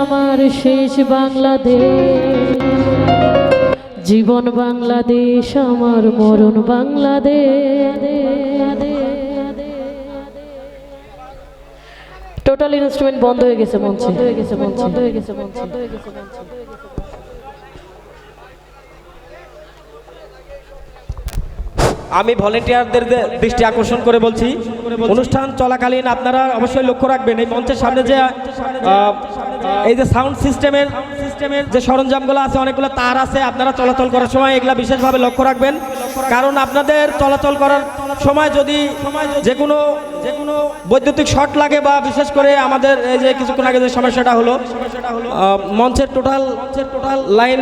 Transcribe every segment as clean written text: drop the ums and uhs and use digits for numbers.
আমার শেষ বাংলাদেশ, জীবন বাংলাদেশ আমার মরণ বাংলাদেশ। টোটাল ইনস্ট্রুমেন্ট বন্ধ হয়ে গেছে মঞ্চে। আমি ভলেন্টিয়ারদের দৃষ্টি আকর্ষণ করে বলছি, অনুষ্ঠান চলাকালীন আপনারা অবশ্যই লক্ষ্য রাখবেন এই মঞ্চের সামনে যে এই যে সাউন্ড সিস্টেমের যে সরঞ্জামগুলো আছে, অনেকগুলো তার আছে, আপনারা চলাচল করার সময় এগুলা বিশেষভাবে লক্ষ্য রাখবেন। কারণ আপনাদের চলাচল করার সময় যদি যে কোনো বৈদ্যুতিক শর্ট লাগে বা বিশেষ করে আমাদের এই যে কিছুক্ষণ আগে যে সমস্যাটা হলো, মঞ্চের টোটাল লাইন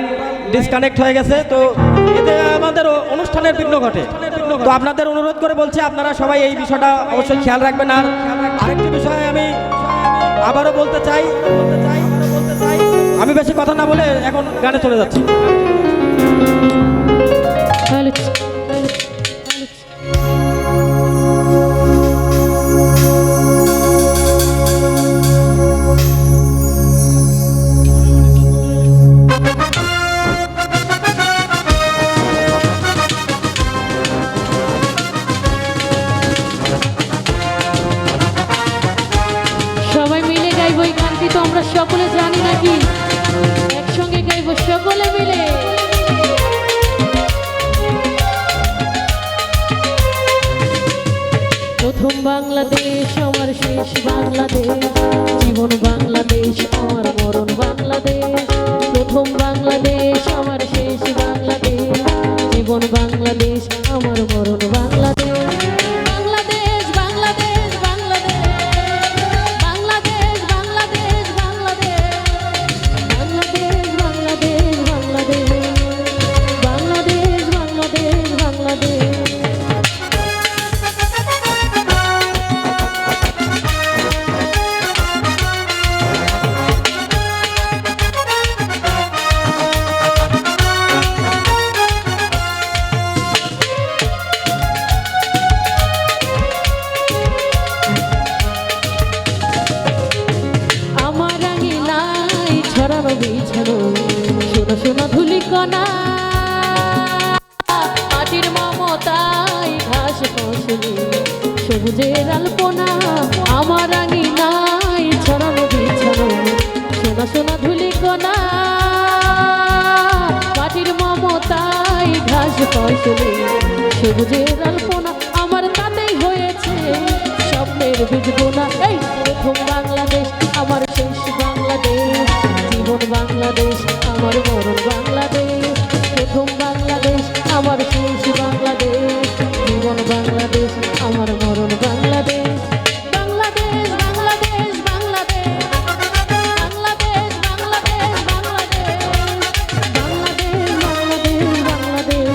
ডিসকানেক্ট হয়ে গেছে, তো এতে আমাদের অনুষ্ঠানের বিঘ্ন ঘটে। তো আপনাদের অনুরোধ করে বলছি আপনারা সবাই এই বিষয়টা অবশ্যই খেয়াল রাখবেন। আর আরেকটি বিষয় আমি আবারও বলতে চাই, আমি বেশি কথা না বলে এখন গানে চলে যাচ্ছি। সবাই মিলে গাইবো এই গানটি, তো আমরা সকলে জানি নাকি? একসঙ্গে গাইবো সকলে মিলে। প্রথম বাংলাদেশ আমার শেষ বাংলাদেশ, জীবন বাংলাদেশ আমার মরণ বাংলাদেশ। প্রথম বাংলাদেশ আমার শেষ বাংলাদেশ, জীবন বাংলাদেশ আমার মরণ বাংলাদেশ। শোনো শোনো ধুলিকণা, মাটির মমতায় ঘাস ফসলে সবুজের আলপনা। আমার আঙিনায় ছড়ানো বিছানো, শোনো শোনো ধুলিকণা, মাটির মমতায় ঘাস ফসলে সবুজের আলপনা। আমার তাতেই হয়েছে স্বপ্নের বীজবোনা। এই প্রথম বাংলাদেশ আমার শেষ বাংলাদেশ, জীবন বাংলাদেশ আমার মরণ বাংলাদেশ। প্রথম বাংলাদেশ আমার শেষ বাংলাদেশ, জীবন বাংলাদেশ আমার মরণ বাংলাদেশ। বাংলাদেশ বাংলাদেশ বাংলাদেশ বাংলাদেশ বাংলাদেশ বাংলাদেশ বাংলাদেশ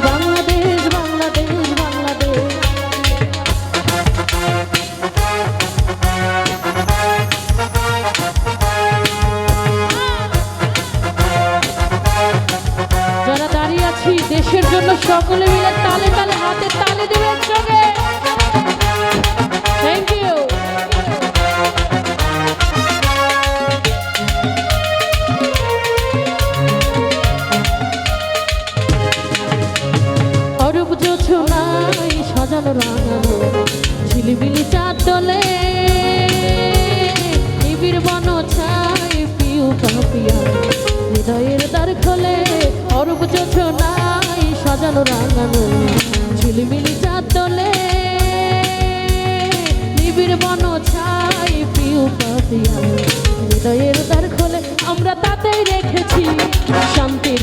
বাংলাদেশ বাংলাদেশ বাংলাদেশ। যারা দাঁড়িয়ে আছি দেশের জন্য সকলে মিলে তালে তালে হাতে তালে দেবে একসঙ্গে। Thank you. অরূপ জোছনায় সাজানো রাঙানো ঝিলিমিলি চাঁদ দোলে, নিবিড় বন ছাই পিউ পাপিয়া হৃদয়ের দ্বার খোলে। অরূপ জোছনায় সাজানো রাঙানো ঝিলিমিলি চাঁদ দোলে, নিবিড় বন ছাই পিউ পাপিয়া হৃদয়ের দ্বার খোলে। আমরা তাতেই রেখেছি শান্তির